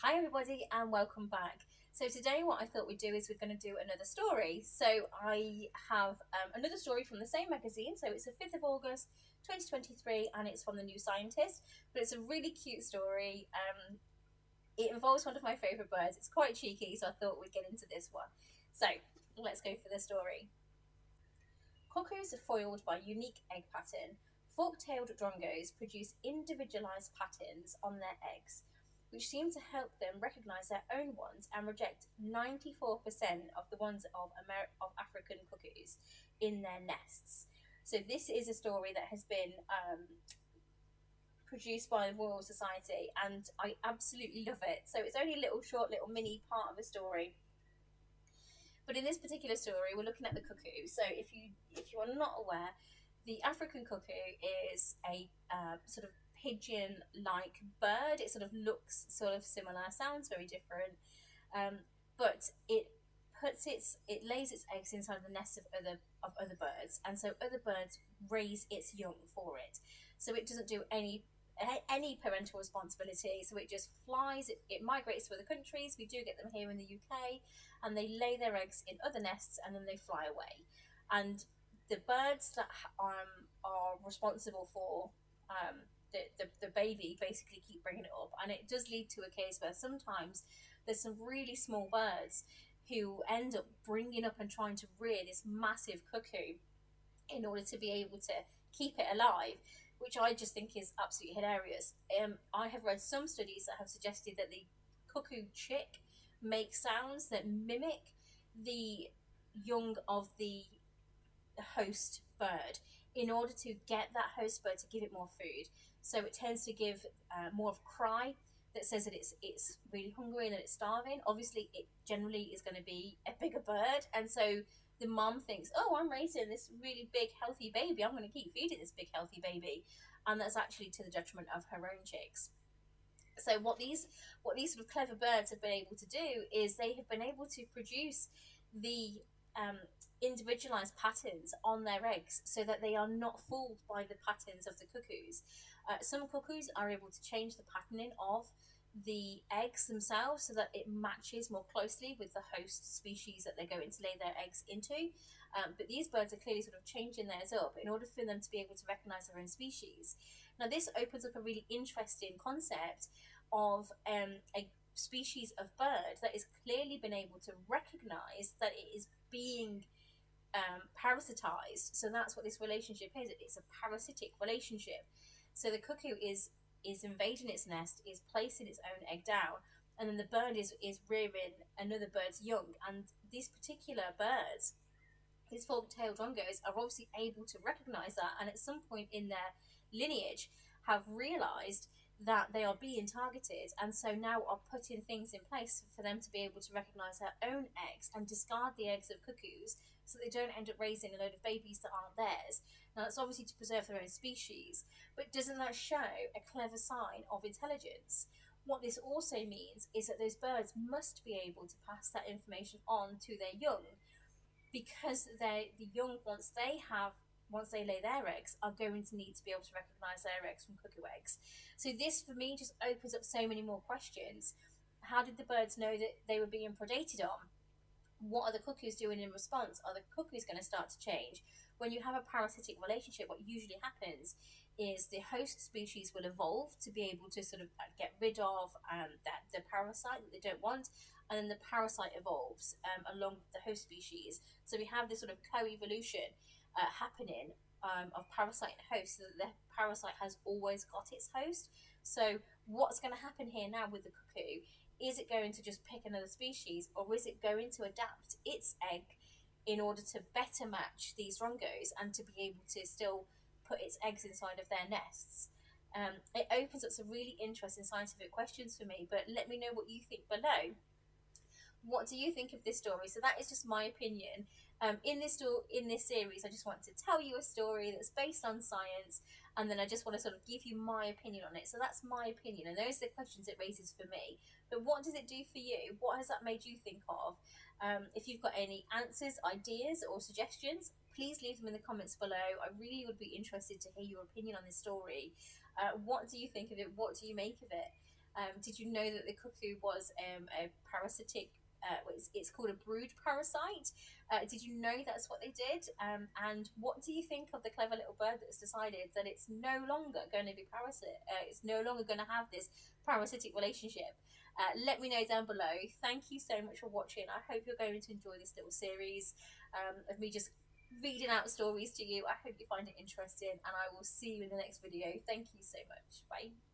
Hi everybody and welcome back. So today what I thought we'd do is we're going to do another story. So I have another story from the same magazine. So it's the 5th of August 2023 and it's from the New Scientist. But it's a really cute story. It involves one of my favourite birds. It's quite cheeky, so I thought we'd get into this one. So let's go for the story. Cuckoos are foiled by unique egg pattern. Fork-tailed drongos produce individualised patterns on their eggs, which seem to help them recognise their own ones and reject 94% of the ones of African cuckoos in their nests. So this is a story that has been produced by the Royal Society, and I absolutely love it. So it's only a little short, little mini part of a story. But in this particular story, we're looking at the cuckoo. So if you are not aware, the African cuckoo is a sort of pigeon-like bird. It sort of looks sort of similar, sounds very different, but it lays its eggs inside the nests of other birds, and so other birds raise its young for it. So it doesn't do any parental responsibility. So it just flies. It migrates to other countries. We do get them here in the UK, and they lay their eggs in other nests, and then they fly away. And the birds that are responsible for the baby basically keep bringing it up, and it does lead to a case where sometimes there's some really small birds who end up bringing up and trying to rear this massive cuckoo in order to be able to keep it alive, which I just think is absolutely hilarious. I have read some studies that have suggested that the cuckoo chick makes sounds that mimic the young of the host bird in order to get that host bird to give it more food. So it tends to give more of a cry that says that it's really hungry and that it's starving. Obviously, it generally is going to be a bigger bird, and so the mom thinks, "Oh, I'm raising this really big, healthy baby. I'm going to keep feeding this big, healthy baby," and that's actually to the detriment of her own chicks. So what these sort of clever birds have been able to do is they have been able to produce the um, individualized patterns on their eggs so that they are not fooled by the patterns of the cuckoos. Some cuckoos are able to change the patterning of the eggs themselves so that it matches more closely with the host species that they're going to lay their eggs into. But these birds are clearly sort of changing theirs up in order for them to be able to recognize their own species. Now, this opens up a really interesting concept of a species of bird that has clearly been able to recognize that it is being parasitized. So that's what this relationship is. It's a parasitic relationship. So the cuckoo is invading its nest, is placing its own egg down, and then the bird is rearing another bird's young. And these particular birds, these fork-tailed drongos, are obviously able to recognize that, and at some point in their lineage have realized that they are being targeted, and so now are putting things in place for them to be able to recognize their own eggs and discard the eggs of cuckoos so they don't end up raising a load of babies that aren't theirs. Now, that's obviously to preserve their own species, but doesn't that show a clever sign of intelligence? What this also means is that those birds must be able to pass that information on to their young, because the young, once they lay their eggs, are going to need to be able to recognise their eggs from cuckoo eggs. So this, for me, just opens up so many more questions. How did the birds know that they were being predated on? What are the cuckoos doing in response? Are the cuckoos going to start to change? When you have a parasitic relationship, what usually happens is the host species will evolve to be able to sort of get rid of the parasite that they don't want, and then the parasite evolves along with the host species. So we have this sort of co-evolution happening of parasite and host, so that the parasite has always got its host. So what's going to happen here now with the cuckoo? Is it going to just pick another species, or is it going to adapt its egg in order to better match these drongos and to be able to still put its eggs inside of their nests? It opens up some really interesting scientific questions for me, but let me know what you think below. What do you think of this story? So that is just my opinion. In this series, I just want to tell you a story that's based on science, and then I just want to sort of give you my opinion on it. So that's my opinion, and those are the questions it raises for me. But what does it do for you? What has that made you think of? If you've got any answers, ideas, or suggestions, please leave them in the comments below. I really would be interested to hear your opinion on this story. What do you think of it? What do you make of it? Did you know that the cuckoo was a parasitic, it's called a brood parasite? Did you know that's what they did? And what do you think of the clever little bird that's decided that it's no longer going to be it's no longer going to have this parasitic relationship? Let me know down below. Thank you so much for watching. I hope you're going to enjoy this little series of me just reading out stories to you. I hope you find it interesting, and I will see you in the next video. Thank you so much. Bye.